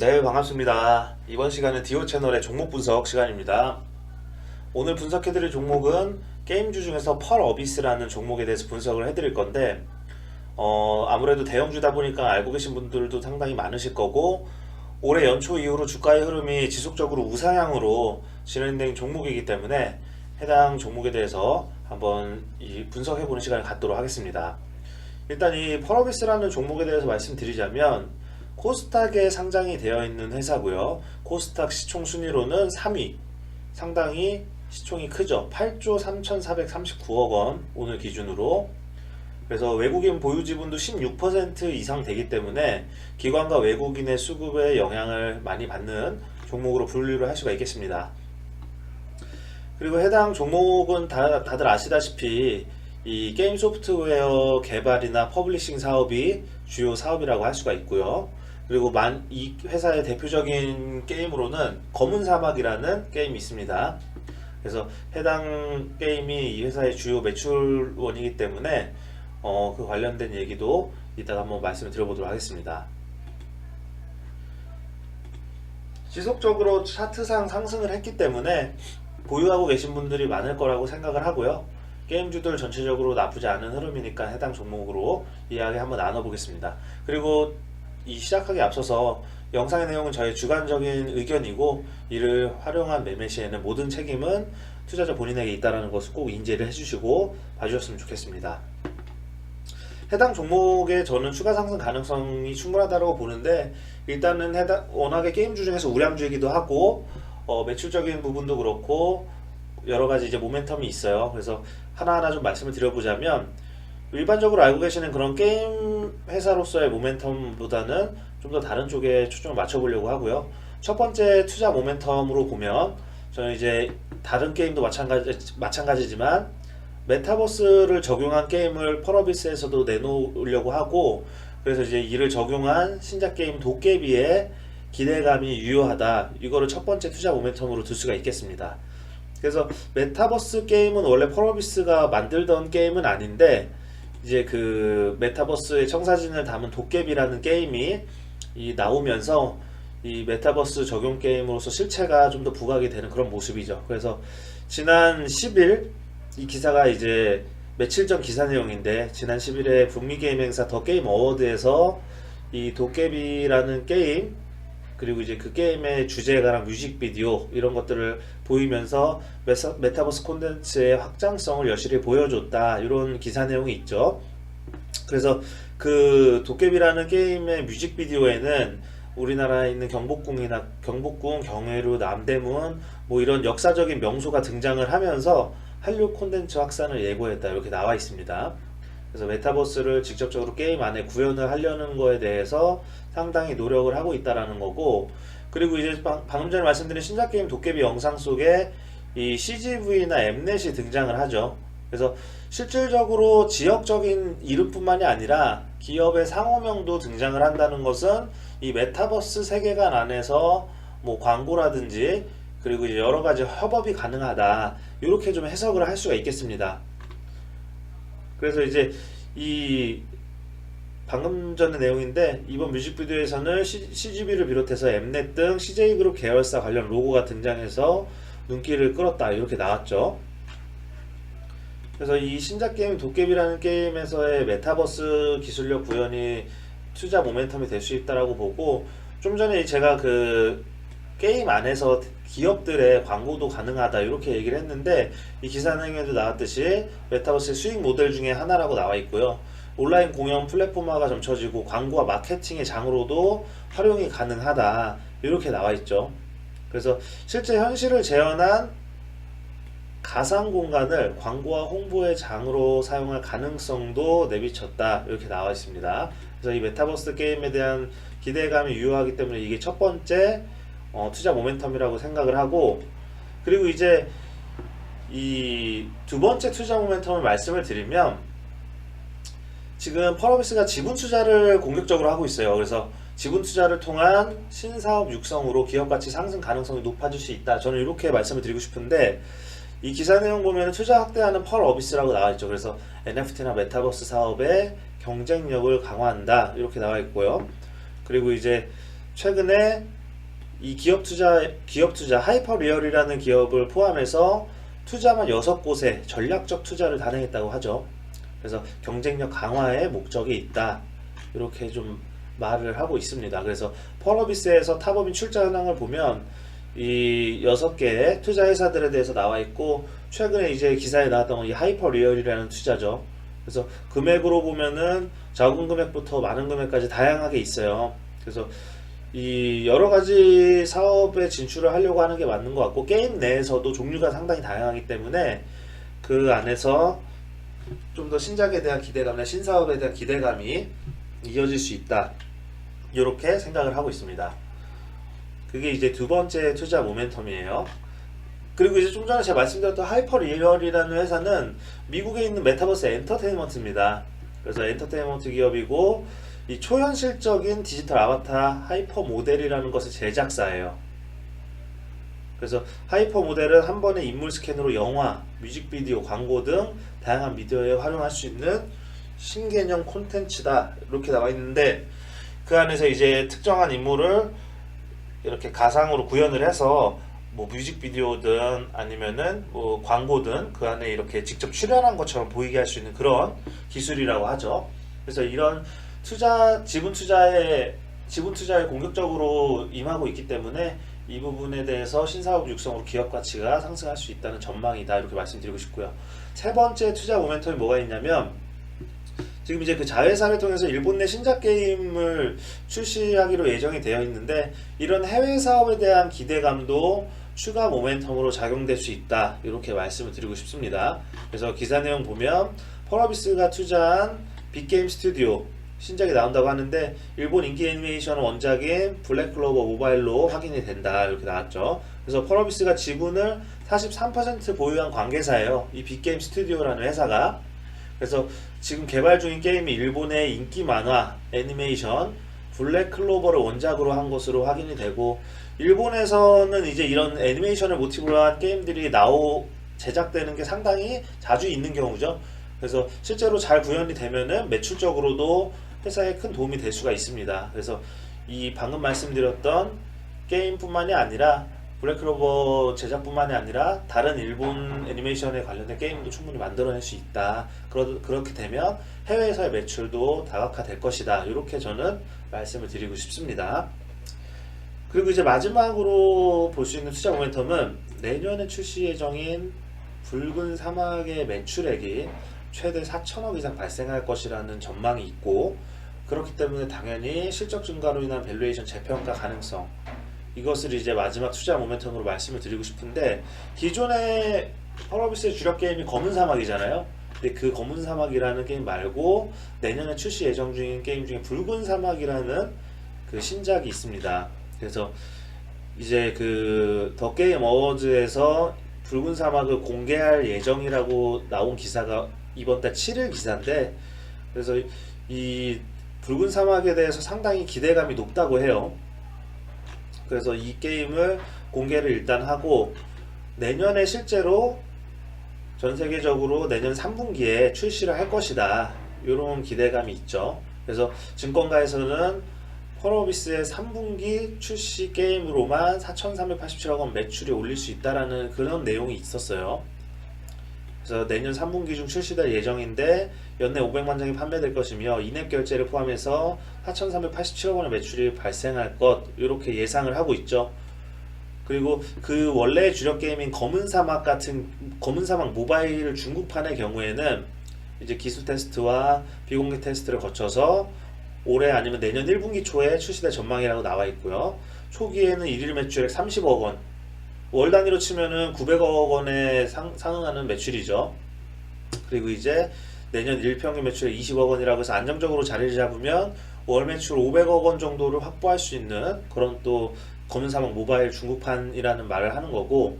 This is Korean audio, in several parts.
네, 반갑습니다. 이번 시간은 디오 채널의 종목 분석 시간입니다. 오늘 분석해드릴 종목은 게임주 중에서 펄 어비스라는 종목에 대해서 분석을 해드릴 건데 아무래도 대형주다 보니까 알고 계신 분들도 상당히 많으실 거고, 올해 연초 이후로 주가의 흐름이 지속적으로 우상향으로 진행된 종목이기 때문에 해당 종목에 대해서 한번 분석해보는 시간을 갖도록 하겠습니다. 일단 이 펄어비스라는 종목에 대해서 말씀드리자면 코스닥에 상장이 되어 있는 회사고요. 코스닥 시총 순위로는 3위, 상당히 시총이 크죠. 8조 3,439억 원 오늘 기준으로. 그래서 외국인 보유 지분도 16% 이상 되기 때문에 기관과 외국인의 수급에 영향을 많이 받는 종목으로 분류를 할 수가 있겠습니다. 그리고 해당 종목은 다들 아시다시피 이 게임 소프트웨어 개발이나 퍼블리싱 사업이 주요 사업이라고 할 수가 있고요. 그리고 이 회사의 대표적인 게임으로는 검은 사막이라는 게임이 있습니다. 그래서 해당 게임이 이 회사의 주요 매출원이기 때문에 그 관련된 얘기도 이따가 한번 말씀을 드려보도록 하겠습니다. 지속적으로 차트상 상승을 했기 때문에 보유하고 계신 분들이 많을 거라고 생각을 하고요. 게임주들 전체적으로 나쁘지 않은 흐름이니까 해당 종목으로 이야기 한번 나눠보겠습니다. 그리고 이 시작하기 앞서서 영상의 내용은 저의 주관적인 의견이고, 이를 활용한 매매 시에는 모든 책임은 투자자 본인에게 있다는 것을 꼭 인지를 해주시고 봐주셨으면 좋겠습니다. 해당 종목에 저는 추가 상승 가능성이 충분하다고 보는데, 일단은 워낙에 게임주 중에서 우량주이기도 하고 매출적인 부분도 그렇고 여러가지 이제 모멘텀이 있어요. 그래서 하나하나 좀 말씀을 드려보자면, 일반적으로 알고 계시는 그런 게임 회사로서의 모멘텀보다는 좀 더 다른 쪽에 초점을 맞춰보려고 하고요. 첫 번째 투자 모멘텀으로 보면, 저는 이제 다른 게임도 마찬가지지만 메타버스를 적용한 게임을 펄어비스에서도 내놓으려고 하고, 그래서 이제 이를 적용한 신작 게임 도깨비에 기대감이 유효하다, 이거를 첫 번째 투자 모멘텀으로 들 수가 있겠습니다. 그래서 메타버스 게임은 원래 펄어비스가 만들던 게임은 아닌데, 이제 그 메타버스의 청사진을 담은 도깨비라는 게임이 나오면서 이 메타버스 적용 게임으로서 실체가 좀 더 부각이 되는 그런 모습이죠. 그래서 지난 10일 이 기사가 이제 며칠 전 기사 내용인데, 지난 10일에 북미 게임 행사 더 게임 어워드에서 이 도깨비라는 게임, 그리고 이제 그 게임의 주제가랑 뮤직비디오 이런 것들을 보이면서 메타버스 콘텐츠의 확장성을 여실히 보여줬다, 이런 기사 내용이 있죠. 그래서 그 도깨비라는 게임의 뮤직비디오에는 우리나라에 있는 경복궁, 경회로, 남대문 뭐 이런 역사적인 명소가 등장을 하면서 한류 콘텐츠 확산을 예고했다, 이렇게 나와 있습니다. 그래서 메타버스를 직접적으로 게임 안에 구현을 하려는 거에 대해서 상당히 노력을 하고 있다라는 거고, 그리고 이제 방금 전에 말씀드린 신작 게임 도깨비 영상 속에 이 CGV나 엠넷이 등장을 하죠. 그래서 실질적으로 지역적인 이름뿐만이 아니라 기업의 상호명도 등장을 한다는 것은 이 메타버스 세계관 안에서 뭐 광고라든지 그리고 이제 여러 가지 협업이 가능하다, 이렇게 좀 해석을 할 수가 있겠습니다. 그래서 이제 이 방금 전의 내용인데, 이번 뮤직비디오에서는 CGV를 비롯해서 엠넷 등 CJ그룹 계열사 관련 로고가 등장해서 눈길을 끌었다, 이렇게 나왔죠. 그래서 이 신작 게임 도깨비라는 게임에서의 메타버스 기술력 구현이 투자 모멘텀이 될 수 있다라고 보고, 좀 전에 제가 그 게임 안에서 기업들의 광고도 가능하다, 이렇게 얘기를 했는데, 이 기사 내용에도 나왔듯이 메타버스의 수익 모델 중에 하나라고 나와 있고요. 온라인 공연 플랫폼화가 점쳐지고 광고와 마케팅의 장으로도 활용이 가능하다, 이렇게 나와 있죠. 그래서 실제 현실을 재현한 가상 공간을 광고와 홍보의 장으로 사용할 가능성도 내비쳤다, 이렇게 나와 있습니다. 그래서 이 메타버스 게임에 대한 기대감이 유효하기 때문에 이게 첫 번째 투자 모멘텀이라고 생각을 하고, 그리고 이제 이 두 번째 투자 모멘텀을 말씀을 드리면, 지금 펄어비스가 지분 투자를 공격적으로 하고 있어요. 그래서 지분 투자를 통한 신사업 육성으로 기업 가치 상승 가능성이 높아질 수 있다, 저는 이렇게 말씀을 드리고 싶은데, 이 기사 내용 보면 투자 확대하는 펄어비스라고 나와 있죠. 그래서 NFT나 메타버스 사업의 경쟁력을 강화한다, 이렇게 나와 있고요. 그리고 이제 최근에 이 기업 투자 하이퍼리얼이라는 기업을 포함해서 투자만 6곳에 전략적 투자를 단행했다고 하죠. 그래서 경쟁력 강화의 목적이 있다, 이렇게 좀 말을 하고 있습니다. 그래서 펄어비스에서 탑업인 출자 현황을 보면 이 6개의 투자 회사들에 대해서 나와 있고, 최근에 이제 기사에 나왔던 이 하이퍼리얼이라는 투자죠. 그래서 금액으로 보면은 적은 금액부터 많은 금액까지 다양하게 있어요. 그래서 이 여러 가지 사업에 진출을 하려고 하는 게 맞는 것 같고, 게임 내에서도 종류가 상당히 다양하기 때문에 그 안에서 좀 더 신작에 대한 기대감이나 신사업에 대한 기대감이 이어질 수 있다, 이렇게 생각을 하고 있습니다. 그게 이제 두 번째 투자 모멘텀이에요. 그리고 이제 좀 전에 제가 말씀드렸던 하이퍼리얼이라는 회사는 미국에 있는 메타버스 엔터테인먼트입니다. 그래서 엔터테인먼트 기업이고, 이 초현실적인 디지털 아바타 하이퍼 모델이라는 것의 제작사예요. 그래서 하이퍼 모델은 한 번의 인물 스캔으로 영화, 뮤직비디오, 광고 등 다양한 미디어에 활용할 수 있는 신개념 콘텐츠다, 이렇게 나와 있는데, 그 안에서 이제 특정한 인물을 이렇게 가상으로 구현을 해서 뭐 뮤직비디오든 아니면은 뭐 광고든 그 안에 이렇게 직접 출연한 것처럼 보이게 할 수 있는 그런 기술이라고 하죠. 그래서 이런 지분 투자에 공격적으로 임하고 있기 때문에 이 부분에 대해서 신사업 육성으로 기업 가치가 상승할 수 있다는 전망이다, 이렇게 말씀드리고 싶고요. 세 번째 투자 모멘텀이 뭐가 있냐면, 지금 이제 그 자회사를 통해서 일본 내 신작 게임을 출시하기로 예정이 되어 있는데, 이런 해외 사업에 대한 기대감도 추가 모멘텀으로 작용될 수 있다, 이렇게 말씀을 드리고 싶습니다. 그래서 기사 내용 보면 펄어비스가 투자한 빅게임 스튜디오 신작이 나온다고 하는데, 일본 인기 애니메이션 원작인 블랙클로버 모바일로 확인이 된다, 이렇게 나왔죠. 그래서 펄어비스가 지분을 43% 보유한 관계사예요, 이 빅게임 스튜디오라는 회사가. 그래서 지금 개발 중인 게임이 일본의 인기 만화 애니메이션 블랙클로버를 원작으로 한 것으로 확인이 되고, 일본에서는 이제 이런 애니메이션을 모티브로 한 게임들이 제작되는 게 상당히 자주 있는 경우죠. 그래서 실제로 잘 구현이 되면은 매출적으로도 회사에 큰 도움이 될 수가 있습니다. 그래서 이 방금 말씀드렸던 게임뿐만이 아니라 블랙클로버 제작뿐만이 아니라 다른 일본 애니메이션에 관련된 게임도 충분히 만들어낼 수 있다. 그렇게 되면 해외에서의 매출도 다각화될 것이다, 이렇게 저는 말씀을 드리고 싶습니다. 그리고 이제 마지막으로 볼 수 있는 투자 모멘텀은 내년에 출시 예정인 붉은 사막의 매출액이 최대 4천억 이상 발생할 것이라는 전망이 있고, 그렇기 때문에 당연히 실적 증가로 인한 밸류에이션 재평가 가능성, 이것을 이제 마지막 투자 모멘텀으로 말씀을 드리고 싶은데, 기존의 펄어비스의 주력 게임이 검은 사막이잖아요. 근데 그 검은 사막이라는 게임 말고 내년에 출시 예정 중인 게임 중에 붉은 사막이라는 그 신작이 있습니다. 그래서 이제 그 더 게임 어워즈에서 붉은 사막을 공개할 예정이라고 나온 기사가 이번 달 7일 기사인데, 그래서 이 붉은 사막에 대해서 상당히 기대감이 높다고 해요. 그래서 이 게임을 공개를 일단 하고, 내년에 실제로 전 세계적으로 내년 3분기에 출시를 할 것이다, 이런 기대감이 있죠. 그래서 증권가에서는 펄어비스의 3분기 출시 게임으로만 4,387억 원 매출이 올릴 수 있다라는 그런 내용이 있었어요. 그래서 내년 3분기 중 출시될 예정인데 연내 500만 장이 판매될 것이며 인앱 결제를 포함해서 4,387억 원의 매출이 발생할 것, 이렇게 예상을 하고 있죠. 그리고 그 원래 주력 게임인 검은 사막 모바일 중국판의 경우에는 이제 기술 테스트와 비공개 테스트를 거쳐서 올해 아니면 내년 1분기 초에 출시될 전망이라고 나와 있고요. 초기에는 일일 매출액 30억 원, 월 단위로 치면은 900억 원에 상응하는 매출이죠. 그리고 이제 내년 일평균 매출액 20억 원이라고 해서 안정적으로 자리를 잡으면 월 매출 500억 원 정도를 확보할 수 있는 그런 또 검은 사막 모바일 중국판이라는 말을 하는 거고,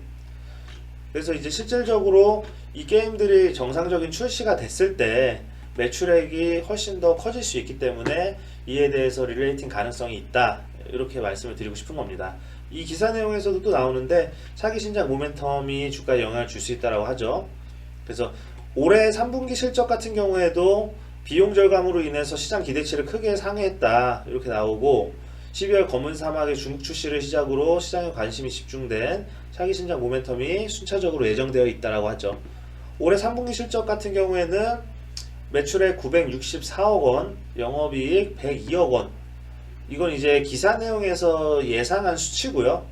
그래서 이제 실질적으로 이 게임들이 정상적인 출시가 됐을 때 매출액이 훨씬 더 커질 수 있기 때문에 이에 대해서 릴레이팅 가능성이 있다, 이렇게 말씀을 드리고 싶은 겁니다. 이 기사 내용에서도 또 나오는데 차기 신작 모멘텀이 주가에 영향을 줄 수 있다고 하죠. 그래서 올해 3분기 실적 같은 경우에도 비용 절감으로 인해서 시장 기대치를 크게 상회했다, 이렇게 나오고, 12월 검은 사막의 중국 출시를 시작으로 시장에 관심이 집중된 차기 신작 모멘텀이 순차적으로 예정되어 있다고 하죠. 올해 3분기 실적 같은 경우에는 매출액 964억 원, 영업이익 102억 원. 이건 이제 기사 내용에서 예상한 수치고요.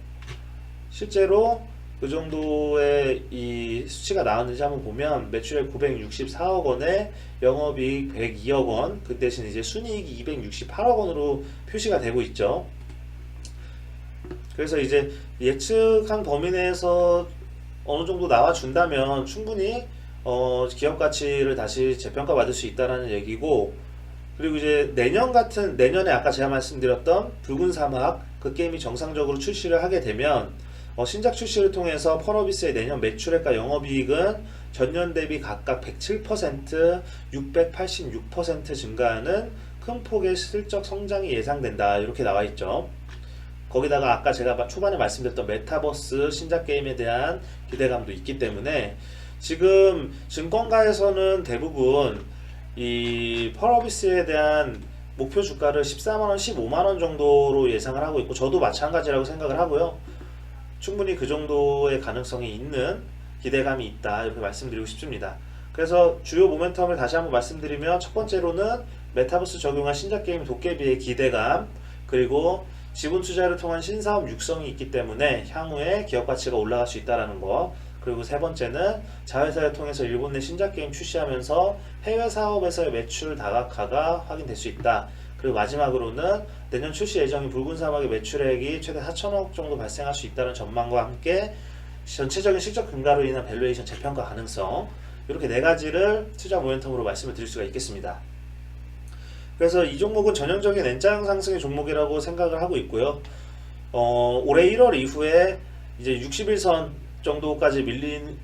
실제로 그 정도의 이 수치가 나왔는지 한번 보면 매출액 964억 원에 영업이익 102억 원, 그 대신 이제 순이익이 268억 원으로 표시가 되고 있죠. 그래서 이제 예측한 범위 내에서 어느 정도 나와준다면 충분히 기업 가치를 다시 재평가 받을 수 있다라는 얘기고, 그리고 이제 내년에 아까 제가 말씀드렸던 붉은 사막 그 게임이 정상적으로 출시를 하게 되면 신작 출시를 통해서 펄어비스의 내년 매출액과 영업이익은 전년 대비 각각 107%, 686% 증가하는 큰 폭의 실적 성장이 예상된다, 이렇게 나와 있죠. 거기다가 아까 제가 초반에 말씀드렸던 메타버스 신작 게임에 대한 기대감도 있기 때문에 지금 증권가에서는 대부분 이 펄어비스에 대한 목표 주가를 14만원, 15만원 정도로 예상을 하고 있고, 저도 마찬가지라고 생각을 하고요. 충분히 그 정도의 가능성이 있는 기대감이 있다, 이렇게 말씀드리고 싶습니다. 그래서 주요 모멘텀을 다시 한번 말씀드리면, 첫 번째로는 메타버스 적용한 신작 게임 도깨비의 기대감, 그리고 지분 투자를 통한 신사업 육성이 있기 때문에 향후에 기업 가치가 올라갈 수 있다는 거, 그리고 세 번째는 자회사를 통해서 일본 내 신작 게임 출시하면서 해외 사업에서의 매출 다각화가 확인될 수 있다. 그리고 마지막으로는 내년 출시 예정인 붉은 사막의 매출액이 최대 4천억 정도 발생할 수 있다는 전망과 함께 전체적인 실적 증가로 인한 밸류에이션 재평가 가능성, 이렇게 네 가지를 투자 모멘텀으로 말씀을 드릴 수가 있겠습니다. 그래서 이 종목은 전형적인 N자형 상승의 종목이라고 생각을 하고 있고요. 올해 1월 이후에 이제 60일선 정도까지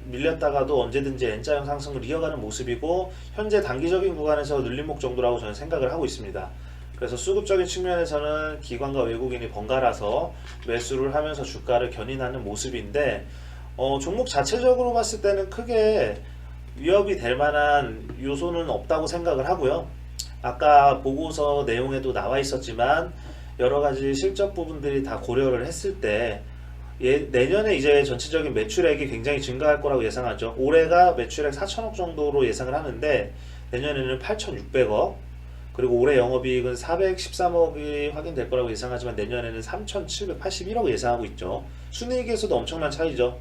밀렸다가도 언제든지 N자형 상승을 이어가는 모습이고, 현재 단기적인 구간에서 눌림목 정도라고 저는 생각을 하고 있습니다. 그래서 수급적인 측면에서는 기관과 외국인이 번갈아서 매수를 하면서 주가를 견인하는 모습인데, 종목 자체적으로 봤을 때는 크게 위협이 될 만한 요소는 없다고 생각을 하고요. 아까 보고서 내용에도 나와 있었지만 여러가지 실적 부분들이 다 고려를 했을 때 내년에 이제 전체적인 매출액이 굉장히 증가할 거라고 예상하죠. 올해가 매출액 4천억 정도로 예상을 하는데 내년에는 8,600억, 그리고 올해 영업이익은 413억이 확인될 거라고 예상하지만 내년에는 3,781억 예상하고 있죠. 순이익에서도 엄청난 차이죠.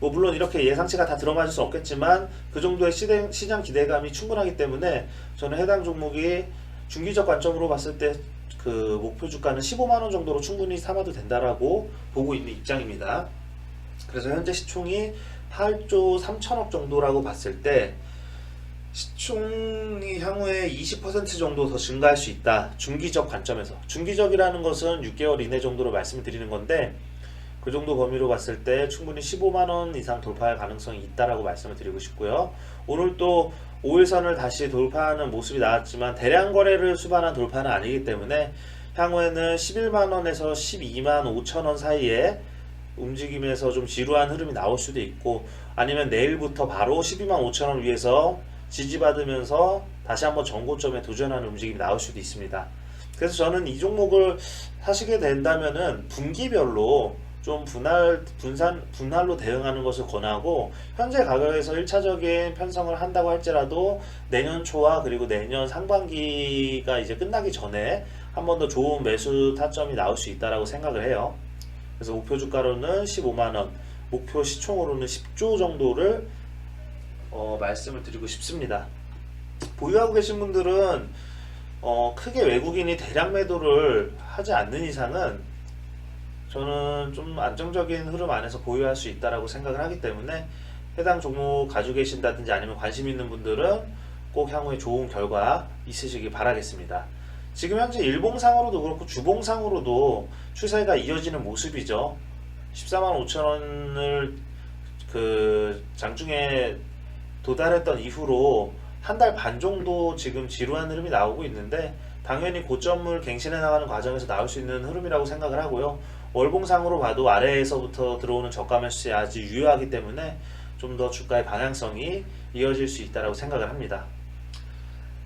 물론 이렇게 예상치가 다 들어맞을 수 없겠지만 그 정도의 시장 기대감이 충분하기 때문에 저는 해당 종목이 중기적 관점으로 봤을 때 그 목표 주가는 15만원 정도로 충분히 삼아도 된다라고 보고 있는 입장입니다. 그래서 현재 시총이 8조 3천억 정도라고 봤을 때 시총이 향후에 20% 정도 더 증가할 수 있다. 중기적 관점에서. 중기적이라는 것은 6개월 이내 정도로 말씀을 드리는 건데, 그 정도 범위로 봤을 때 충분히 15만원 이상 돌파할 가능성이 있다라고 말씀을 드리고 싶고요. 오늘 또 5일선을 다시 돌파하는 모습이 나왔지만 대량 거래를 수반한 돌파는 아니기 때문에 향후에는 11만원에서 12만 5천원 사이에 움직임에서 좀 지루한 흐름이 나올 수도 있고, 아니면 내일부터 바로 12만 5천원 위에서 지지받으면서 다시 한번 전고점에 도전하는 움직임이 나올 수도 있습니다. 그래서 저는 이 종목을 하시게 된다면은 분기별로 좀 분할로 대응하는 것을 권하고, 현재 가격에서 1차적인 편성을 한다고 할지라도 내년 초와 그리고 내년 상반기가 이제 끝나기 전에 한 번 더 좋은 매수 타점이 나올 수 있다라고 생각을 해요. 그래서 목표 주가로는 15만원, 목표 시총으로는 10조 정도를 말씀을 드리고 싶습니다. 보유하고 계신 분들은 크게 외국인이 대량 매도를 하지 않는 이상은 저는 좀 안정적인 흐름 안에서 보유할 수 있다라고 생각을 하기 때문에 해당 종목 가지고 계신다든지 아니면 관심 있는 분들은 꼭 향후에 좋은 결과 있으시길 바라겠습니다. 지금 현재 일봉상으로도 그렇고 주봉상으로도 추세가 이어지는 모습이죠. 14만 5천원을 그 장중에 도달했던 이후로 한 달 반 정도 지금 지루한 흐름이 나오고 있는데, 당연히 고점을 갱신해 나가는 과정에서 나올 수 있는 흐름이라고 생각을 하고요. 월봉상으로 봐도 아래에서부터 들어오는 저가 매수세 아주 유효하기 때문에 좀 더 주가의 방향성이 이어질 수 있다고 생각을 합니다.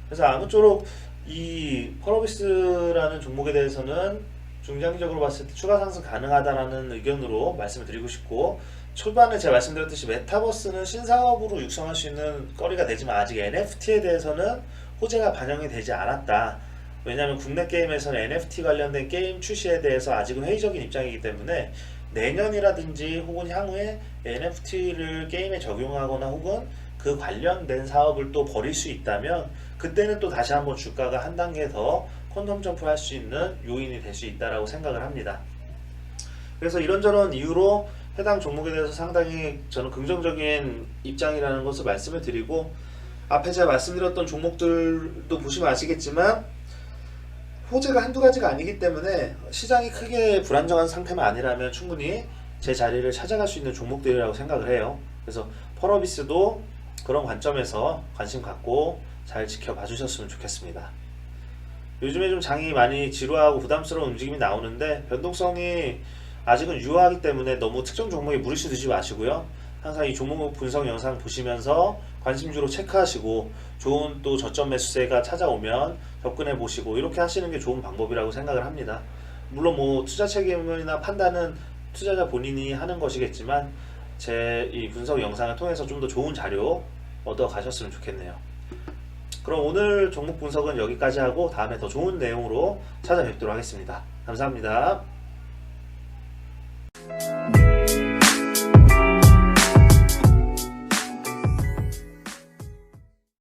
그래서 아무쪼록 이 펄어비스라는 종목에 대해서는 중장기적으로 봤을 때 추가 상승 가능하다라는 의견으로 말씀을 드리고 싶고, 초반에 제가 말씀드렸듯이 메타버스는 신사업으로 육성할 수 있는 거리가 되지만 아직 NFT에 대해서는 호재가 반영이 되지 않았다. 왜냐하면 국내 게임에서는 NFT 관련된 게임 출시에 대해서 아직은 회의적인 입장이기 때문에 내년이라든지 혹은 향후에 NFT를 게임에 적용하거나 혹은 그 관련된 사업을 또 벌일 수 있다면 그때는 또 다시 한번 주가가 한 단계 더 퀀텀 점프할 수 있는 요인이 될 수 있다라고 생각을 합니다. 그래서 이런저런 이유로 해당 종목에 대해서 상당히 저는 긍정적인 입장이라는 것을 말씀을 드리고, 앞에 제가 말씀드렸던 종목들도 보시면 아시겠지만 호재가 한두 가지가 아니기 때문에 시장이 크게 불안정한 상태만 아니라면 충분히 제 자리를 찾아갈 수 있는 종목들이라고 생각을 해요. 그래서 펄어비스도 그런 관점에서 관심 갖고 잘 지켜봐 주셨으면 좋겠습니다. 요즘에 좀 장이 많이 지루하고 부담스러운 움직임이 나오는데 변동성이 아직은 유효하기 때문에 너무 특정 종목에 무리수 두지 마시고요. 항상 이 종목 분석 영상 보시면서 관심주로 체크하시고 좋은 또 저점 매수세가 찾아오면 접근해 보시고 이렇게 하시는 게 좋은 방법이라고 생각을 합니다. 물론 뭐 투자 책임이나 판단은 투자자 본인이 하는 것이겠지만 제 이 분석 영상을 통해서 좀 더 좋은 자료 얻어 가셨으면 좋겠네요. 그럼 오늘 종목 분석은 여기까지 하고 다음에 더 좋은 내용으로 찾아뵙도록 하겠습니다. 감사합니다.